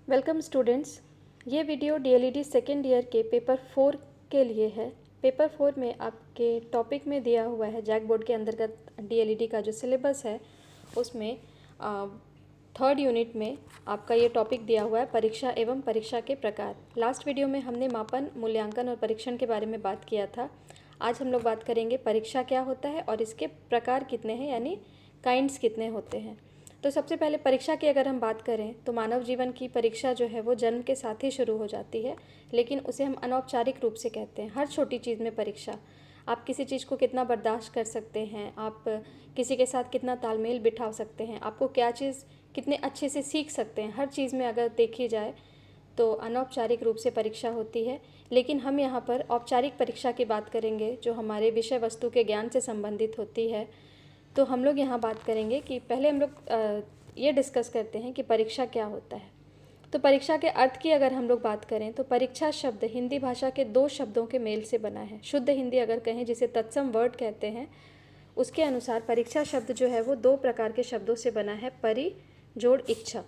Welcome students. ये video DElEd second year के paper 4 के लिए है। पेपर 4 में आपके टॉपिक में दिया हुआ है जैक बोर्ड के अंतर्गत डीएलईडी का जो सिलेबस है उसमें थर्ड यूनिट में आपका ये टॉपिक दिया हुआ है परीक्षा एवं परीक्षा के प्रकार। लास्ट वीडियो में हमने मापन, मूल्यांकन और परीक्षण के बारे में बात किया था। आज हम लोग बात करेंगे परीक्षा क्या होता है और इसके प्रकार कितने हैं, यानी काइंड्स कितने होते हैं। तो सबसे पहले परीक्षा की अगर हम बात करें तो मानव जीवन की परीक्षा जो है वो जन्म के साथ ही शुरू हो जाती है, लेकिन उसे हम अनौपचारिक रूप से कहते हैं। हर छोटी चीज़ में परीक्षा, आप किसी चीज़ को कितना बर्दाश्त कर सकते हैं, आप किसी के साथ कितना तालमेल बिठा सकते हैं, आपको क्या चीज़ कितने अच्छे से सीख सकते हैं, हर चीज़ में अगर देखी जाए तो अनौपचारिक रूप से परीक्षा होती है। लेकिन हम यहाँ पर औपचारिक परीक्षा की बात करेंगे जो हमारे विषय वस्तु के ज्ञान से संबंधित होती है। तो हम लोग यहाँ बात करेंगे कि पहले हम लोग ये डिस्कस करते हैं कि परीक्षा क्या होता है। तो परीक्षा के अर्थ की अगर हम लोग बात करें तो परीक्षा शब्द हिंदी भाषा के दो शब्दों के मेल से बना है। शुद्ध हिंदी अगर कहें, जिसे तत्सम वर्ड कहते हैं, उसके अनुसार परीक्षा शब्द जो है वो दो प्रकार के शब्दों से बना है, परि जोड़ इच्छा।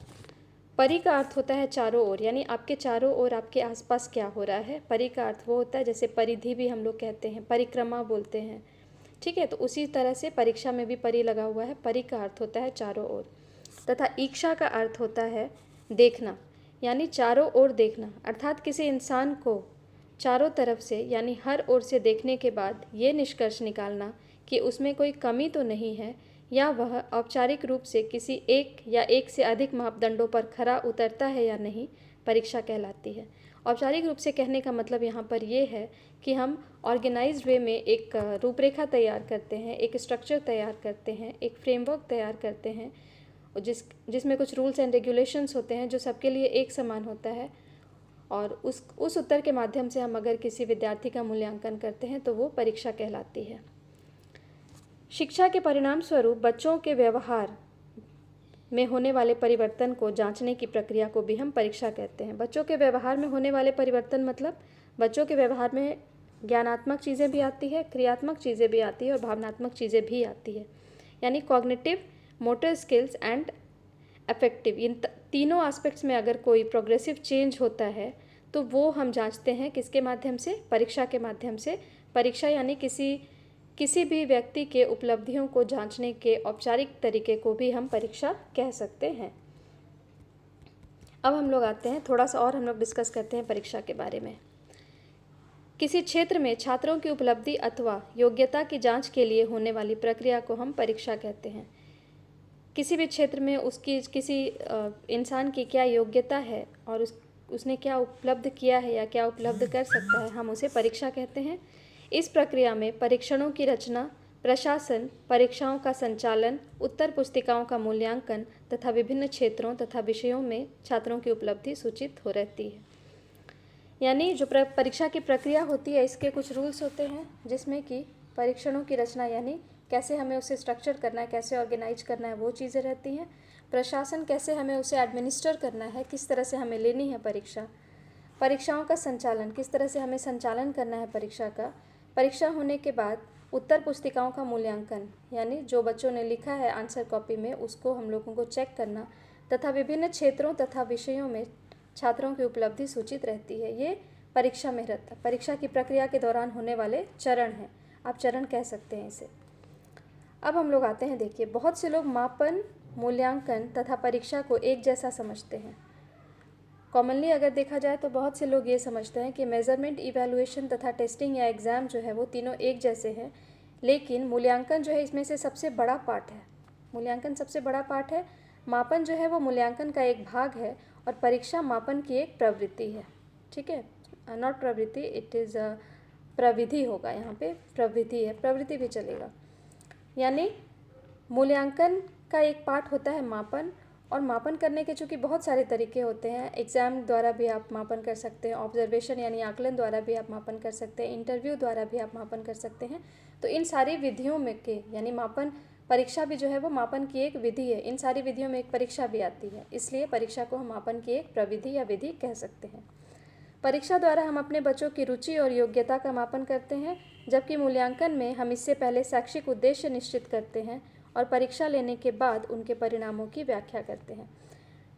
परि का अर्थ होता है चारों ओर, यानी आपके चारों ओर आपके आसपास क्या हो रहा है। परि का अर्थ वो होता है, जैसे परिधि भी हम लोग कहते हैं, परिक्रमा बोलते हैं, ठीक है। तो उसी तरह से परीक्षा में भी परि लगा हुआ है। परि का अर्थ होता है चारों ओर, तथा इच्छा का अर्थ होता है देखना, यानी चारों ओर देखना, अर्थात किसी इंसान को चारों तरफ से यानी हर ओर से देखने के बाद ये निष्कर्ष निकालना कि उसमें कोई कमी तो नहीं है या वह औपचारिक रूप से किसी एक या एक से अधिक मापदंडों पर खरा उतरता है या नहीं, परीक्षा कहलाती है। औपचारिक रूप से कहने का मतलब यहाँ पर ये है कि हम ऑर्गेनाइज्ड वे में एक रूपरेखा तैयार करते हैं, एक स्ट्रक्चर तैयार करते हैं, एक फ्रेमवर्क तैयार करते हैं जिसमें कुछ रूल्स एंड रेगुलेशंस होते हैं जो सबके लिए एक समान होता है, और उस उत्तर के माध्यम से हम अगर किसी विद्यार्थी का मूल्यांकन करते हैं तो वो परीक्षा कहलाती है। शिक्षा के परिणाम स्वरूप बच्चों के व्यवहार में होने वाले परिवर्तन को जांचने की प्रक्रिया को भी हम परीक्षा कहते हैं। बच्चों के व्यवहार में होने वाले परिवर्तन मतलब बच्चों के व्यवहार में ज्ञानात्मक चीज़ें भी आती है, क्रियात्मक चीज़ें भी आती है और भावनात्मक चीज़ें भी आती है, यानी cognitive, motor skills and affective. इन तीनों एस्पेक्ट्स में अगर कोई प्रोग्रेसिव चेंज होता है तो वो हम जांचते हैं किसके माध्यम से, परीक्षा के माध्यम से। परीक्षा यानी किसी भी व्यक्ति के उपलब्धियों को जांचने के औपचारिक तरीके को भी हम परीक्षा कह सकते हैं। अब हम लोग आते हैं, थोड़ा सा और हम लोग डिस्कस करते हैं परीक्षा के बारे में। किसी क्षेत्र में छात्रों की उपलब्धि अथवा योग्यता की जांच के लिए होने वाली प्रक्रिया को हम परीक्षा कहते हैं। किसी भी क्षेत्र में उसकी किसी इंसान की क्या योग्यता है और उसने क्या उपलब्ध किया है या क्या उपलब्ध कर सकता है, हम उसे परीक्षा कहते हैं। इस प्रक्रिया में परीक्षणों की रचना, प्रशासन, परीक्षाओं का संचालन, उत्तर पुस्तिकाओं का मूल्यांकन तथा विभिन्न क्षेत्रों तथा विषयों में छात्रों की उपलब्धि सूचित हो रहती है। यानी जो परीक्षा की प्रक्रिया होती है इसके कुछ रूल्स होते हैं, जिसमें कि परीक्षणों की रचना यानी कैसे हमें उसे स्ट्रक्चर करना है, कैसे ऑर्गेनाइज करना है, वो चीज़ें रहती हैं। प्रशासन, कैसे हमें उसे एडमिनिस्टर करना है, किस तरह से हमें लेनी है परीक्षा। परीक्षाओं का संचालन, किस तरह से हमें संचालन करना है परीक्षा का। परीक्षा होने के बाद उत्तर पुस्तिकाओं का मूल्यांकन, यानी जो बच्चों ने लिखा है आंसर कॉपी में उसको हम लोगों को चेक करना, तथा विभिन्न क्षेत्रों तथा विषयों में छात्रों की उपलब्धि सूचित रहती है। ये परीक्षा में रहता है। परीक्षा की प्रक्रिया के दौरान होने वाले चरण हैं, आप चरण कह सकते हैं इसे। अब हम लोग आते हैं, देखिए बहुत से लोग मापन, मूल्यांकन तथा परीक्षा को एक जैसा समझते हैं। कॉमनली अगर देखा जाए तो बहुत से लोग ये समझते हैं कि मेज़रमेंट, इवैल्यूएशन तथा टेस्टिंग या एग्ज़ाम जो है वो तीनों एक जैसे हैं, लेकिन मूल्यांकन जो है इसमें से सबसे बड़ा पार्ट है। मूल्यांकन सबसे बड़ा पार्ट है। मापन जो है वो मूल्यांकन का एक भाग है और परीक्षा मापन की एक प्रवृत्ति है, ठीक है। नॉट प्रवृत्ति, इट इज़ प्रविधि होगा, यहाँ पे प्रवृत्ति है, प्रवृत्ति भी चलेगा। यानी मूल्यांकन का एक पार्ट होता है मापन, और मापन करने के चूँकि बहुत सारे तरीके होते हैं। एग्ज़ाम द्वारा भी आप मापन कर सकते हैं, ऑब्जर्वेशन यानी आकलन द्वारा भी आप मापन कर सकते हैं, इंटरव्यू द्वारा भी आप मापन कर सकते हैं। तो इन सारी विधियों में के यानी मापन, परीक्षा भी जो है वो मापन की एक विधि है। इन सारी विधियों में एक परीक्षा भी आती है, इसलिए परीक्षा को हम मापन की एक प्रविधि या विधि कह सकते हैं। परीक्षा द्वारा हम अपने बच्चों की रुचि और योग्यता का मापन करते हैं, जबकि मूल्यांकन में हम इससे पहले शैक्षिक उद्देश्य निश्चित करते हैं और परीक्षा लेने के बाद उनके परिणामों की व्याख्या करते हैं।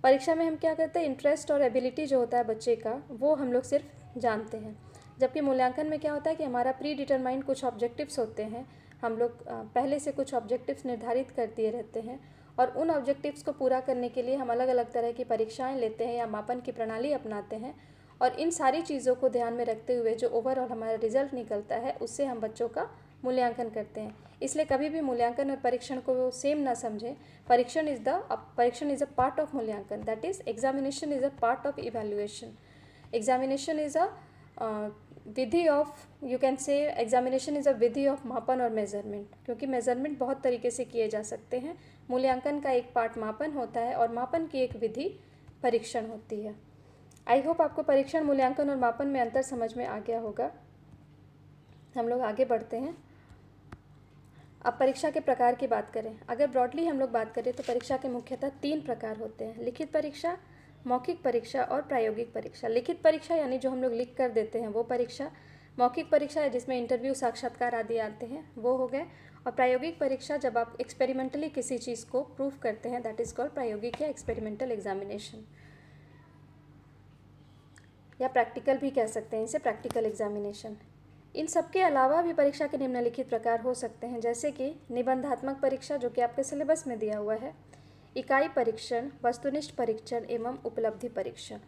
परीक्षा में हम क्या करते हैं, इंटरेस्ट और एबिलिटी जो होता है बच्चे का वो हम लोग सिर्फ जानते हैं, जबकि मूल्यांकन में क्या होता है कि हमारा प्री डिटरमाइंड कुछ ऑब्जेक्टिव्स होते हैं, हम लोग पहले से कुछ ऑब्जेक्टिव्स निर्धारित कर दिए रहते हैं और उन ऑब्जेक्टिव्स को पूरा करने के लिए हम अलग अलग तरह की परीक्षाएं लेते हैं या मापन की प्रणाली अपनाते हैं और इन सारी चीज़ों को ध्यान में रखते हुए जो ओवरऑल हमारा रिजल्ट निकलता है उससे हम बच्चों का मूल्यांकन करते हैं। इसलिए कभी भी मूल्यांकन और परीक्षण को सेम ना समझें। परीक्षण इज़ अ पार्ट ऑफ मूल्यांकन, that is examination is a part of evaluation. Examination is a Vidhi of, you can say examination is a Vidhi of मापन और मेजरमेंट, क्योंकि मेजरमेंट बहुत तरीके से किए जा सकते हैं। मूल्यांकन का एक पार्ट मापन होता है और मापन की एक विधि परीक्षण होती है। आई होप आपको परीक्षण, मूल्यांकन और मापन में अंतर समझ में आ गया होगा। हम लोग आगे बढ़ते हैं। अब परीक्षा के प्रकार की बात करें, अगर ब्रॉडली हम लोग बात करें तो परीक्षा के मुख्यतः 3 प्रकार होते हैं: लिखित परीक्षा, मौखिक परीक्षा और प्रायोगिक परीक्षा। लिखित परीक्षा यानी जो हम लोग लिख कर देते हैं वो परीक्षा, मौखिक परीक्षा है जिसमें इंटरव्यू, साक्षात्कार आदि आते हैं वो हो गए, और प्रायोगिक परीक्षा जब आप एक्सपेरिमेंटली किसी चीज़ को प्रूव करते हैं, दैट इज़ कॉल्ड प्रायोगिक या एक्सपेरिमेंटल एग्जामिनेशन, या प्रैक्टिकल भी कह सकते हैं इसे, प्रैक्टिकल एग्जामिनेशन। इन सब के अलावा भी परीक्षा के निम्नलिखित प्रकार हो सकते हैं, जैसे कि निबंधात्मक परीक्षा जो कि आपके सिलेबस में दिया हुआ है, इकाई परीक्षण, वस्तुनिष्ठ परीक्षण एवं उपलब्धि परीक्षण।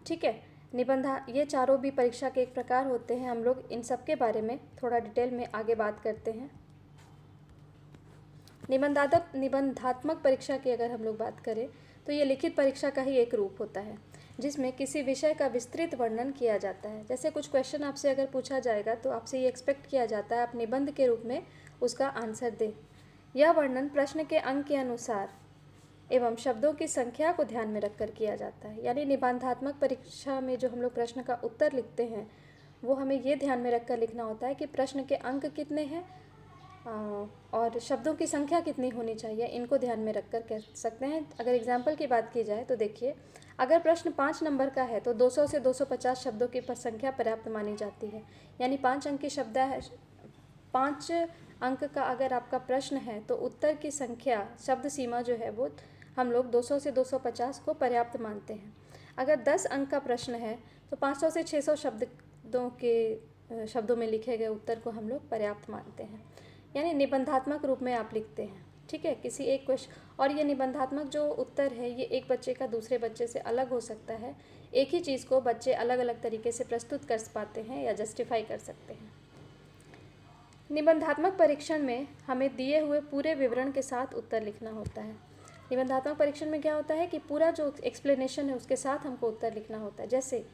ठीक है, ये चारों भी परीक्षा के एक प्रकार होते हैं। हम लोग इन सब के बारे में थोड़ा डिटेल में आगे बात करते हैं। निबंधात्मक परीक्षा की अगर हम लोग बात करें तो ये लिखित परीक्षा का ही एक रूप होता है, जिसमें किसी विषय का विस्तृत वर्णन किया जाता है। जैसे कुछ क्वेश्चन आपसे अगर पूछा जाएगा तो आपसे ये एक्सपेक्ट किया जाता है आप निबंध के रूप में उसका आंसर दें। यह वर्णन प्रश्न के अंक के अनुसार एवं शब्दों की संख्या को ध्यान में रखकर किया जाता है। यानी निबंधात्मक परीक्षा में जो हम लोग प्रश्न का उत्तर लिखते हैं वो हमें ये ध्यान में रखकर लिखना होता है कि प्रश्न के अंक कितने हैं और शब्दों की संख्या कितनी होनी चाहिए, इनको ध्यान में रखकर कह सकते हैं। अगर एग्जाम्पल की बात की जाए तो देखिए, अगर प्रश्न 5 नंबर का है तो 200 से 250 शब्दों की संख्या पर्याप्त मानी जाती है। यानी 5 अंक की 5 अंक का अगर आपका प्रश्न है तो उत्तर की संख्या, शब्द सीमा जो है वो हम लोग 200 से 250 को पर्याप्त मानते हैं। अगर 10 अंक का प्रश्न है तो 500 से 600 शब्दों में लिखे गए उत्तर को हम लोग पर्याप्त मानते हैं। यानी निबंधात्मक रूप में आप लिखते हैं। ठीक है, किसी एक क्वेश्चन, और ये निबंधात्मक जो उत्तर है ये एक बच्चे का दूसरे बच्चे से अलग हो सकता है। एक ही चीज़ को बच्चे अलग अलग तरीके से प्रस्तुत कर पाते हैं या जस्टिफाई कर सकते हैं। निबंधात्मक परीक्षण में हमें दिए हुए पूरे विवरण के साथ उत्तर लिखना होता है। निबंधात्मक परीक्षण में क्या होता है कि पूरा जो एक्सप्लेनेशन है उसके साथ हमको उत्तर लिखना होता है। जैसे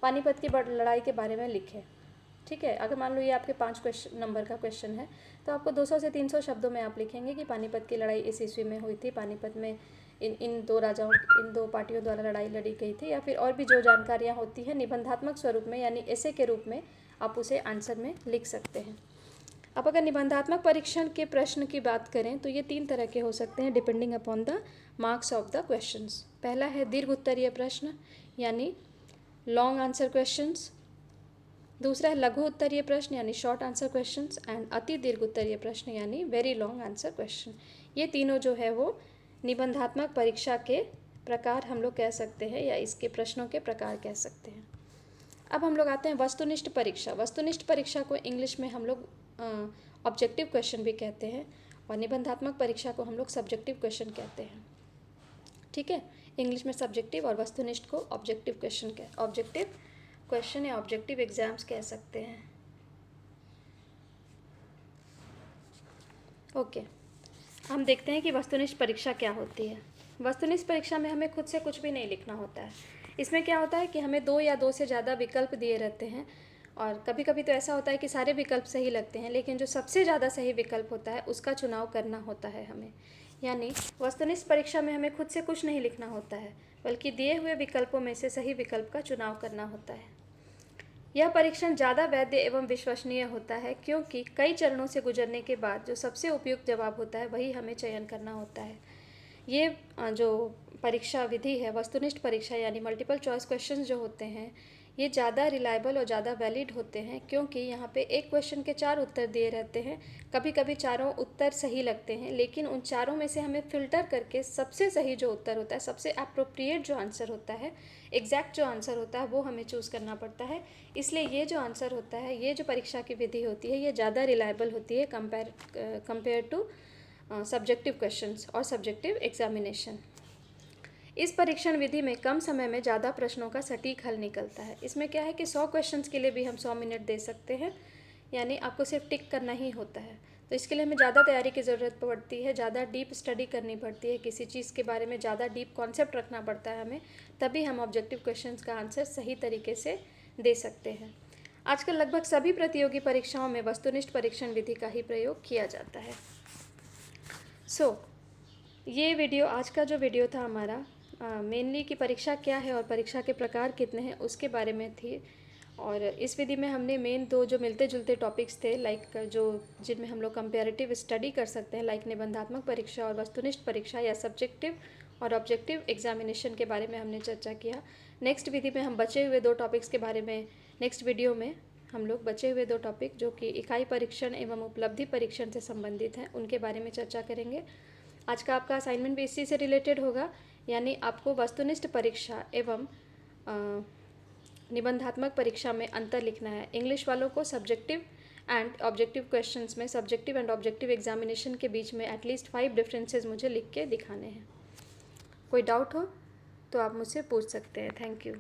पानीपत की लड़ाई के बारे में लिखें, ठीक है, अगर मान लो ये आपके 5 नंबर का क्वेश्चन है तो आपको 200 से 300 शब्दों में आप लिखेंगे कि पानीपत की लड़ाई इस ईस्वी में हुई थी, पानीपत में इन दो पार्टियों द्वारा लड़ाई लड़ी गई थी, या फिर और भी जो जानकारियाँ होती हैं निबंधात्मक स्वरूप में यानी ऐसे के रूप में आप उसे आंसर में लिख सकते हैं। अब अगर निबंधात्मक परीक्षण के प्रश्न की बात करें तो ये 3 तरह के हो सकते हैं depending upon the marks of the questions. पहला है दीर्घ उत्तरीय प्रश्न यानी लॉन्ग आंसर क्वेश्चंस, दूसरा है लघु उत्तरीय प्रश्न यानी शॉर्ट आंसर क्वेश्चंस, एंड अति दीर्घ उत्तरीय प्रश्न यानी वेरी लॉन्ग आंसर क्वेश्चन। ये तीनों जो है वो निबंधात्मक परीक्षा के प्रकार हम लोग कह सकते हैं या इसके प्रश्नों के प्रकार कह सकते हैं। अब हम लोग आते हैं वस्तुनिष्ठ परीक्षा। वस्तुनिष्ठ परीक्षा को इंग्लिश में हम लोग ऑब्जेक्टिव क्वेश्चन भी कहते हैं और निबंधात्मक परीक्षा को हम लोग सब्जेक्टिव क्वेश्चन कहते हैं। ठीक है, इंग्लिश में सब्जेक्टिव और वस्तुनिष्ठ को ऑब्जेक्टिव क्वेश्चन या ऑब्जेक्टिव एग्जाम्स कह सकते हैं। ओके, हम देखते हैं कि वस्तुनिष्ठ परीक्षा क्या होती है। वस्तुनिष्ठ परीक्षा में हमें खुद से कुछ भी नहीं लिखना होता है। इसमें क्या होता है कि हमें 2 या 2 से ज़्यादा विकल्प दिए रहते हैं और कभी कभी तो ऐसा होता है कि सारे विकल्प सही लगते हैं, लेकिन जो सबसे ज़्यादा सही विकल्प होता है उसका चुनाव करना होता है हमें। यानी वस्तुनिष्ठ परीक्षा में हमें खुद से कुछ नहीं लिखना होता है, बल्कि दिए हुए विकल्पों में से सही विकल्प का चुनाव करना होता है। यह परीक्षण ज़्यादा वैध एवं विश्वसनीय होता है क्योंकि कई चरणों से गुजरने के बाद जो सबसे उपयुक्त जवाब होता है वही हमें चयन करना होता है। ये जो परीक्षा विधि है वस्तुनिष्ठ परीक्षा यानी मल्टीपल चॉइस क्वेश्चन जो होते हैं ये ज़्यादा रिलायबल और ज़्यादा वैलिड होते हैं क्योंकि यहाँ पे एक क्वेश्चन के 4 उत्तर दिए रहते हैं। कभी कभी चारों उत्तर सही लगते हैं, लेकिन उन चारों में से हमें फ़िल्टर करके सबसे सही जो उत्तर होता है, सबसे अप्रोप्रिएट जो आंसर होता है, एग्जैक्ट जो आंसर होता है, वो हमें चूज़ करना पड़ता है। इसलिए ये जो आंसर होता है, ये जो परीक्षा की विधि होती है, ये ज़्यादा रिलायबल होती है कंपेयर टू सब्जेक्टिव क्वेश्चंस और सब्जेक्टिव एग्जामिनेशन। इस परीक्षण विधि में कम समय में ज़्यादा प्रश्नों का सटीक हल निकलता है। इसमें क्या है कि 100 क्वेश्चंस के लिए भी हम 100 मिनट दे सकते हैं, यानी आपको सिर्फ टिक करना ही होता है। तो इसके लिए हमें ज़्यादा तैयारी की ज़रूरत पड़ती है, ज़्यादा डीप स्टडी करनी पड़ती है, किसी चीज़ के बारे में ज़्यादा डीप कॉन्सेप्ट रखना पड़ता है हमें, तभी हम ऑब्जेक्टिव क्वेश्चंस का आंसर सही तरीके से दे सकते हैं। आजकल लगभग सभी प्रतियोगी परीक्षाओं में वस्तुनिष्ठ परीक्षण विधि का ही प्रयोग किया जाता है। ये वीडियो, आज का जो वीडियो था हमारा, मेनली कि परीक्षा क्या है और परीक्षा के प्रकार कितने हैं उसके बारे में थी। और इस विधि में हमने मेन 2 जो मिलते जुलते टॉपिक्स थे, लाइक जो जिनमें हम लोग कंपेरेटिव स्टडी कर सकते हैं, लाइक निबंधात्मक परीक्षा और वस्तुनिष्ठ परीक्षा, या सब्जेक्टिव और ऑब्जेक्टिव एग्जामिनेशन के बारे में हमने चर्चा किया। नेक्स्ट विधि में हम बचे हुए 2 टॉपिक्स के बारे में, नेक्स्ट वीडियो में हम लोग बचे हुए 2 टॉपिक जो कि इकाई परीक्षण एवं उपलब्धि परीक्षण से संबंधित हैं, उनके बारे में चर्चा करेंगे। आज का आपका असाइनमेंट भी इसी से रिलेटेड होगा, यानी आपको वस्तुनिष्ठ परीक्षा एवं निबंधात्मक परीक्षा में अंतर लिखना है। इंग्लिश वालों को सब्जेक्टिव एंड ऑब्जेक्टिव क्वेश्चंस में, सब्जेक्टिव एंड ऑब्जेक्टिव एग्जामिनेशन के बीच में एटलीस्ट 5 डिफरेंसेस मुझे लिख के दिखाने हैं। कोई डाउट हो तो आप मुझसे पूछ सकते हैं। Thank you.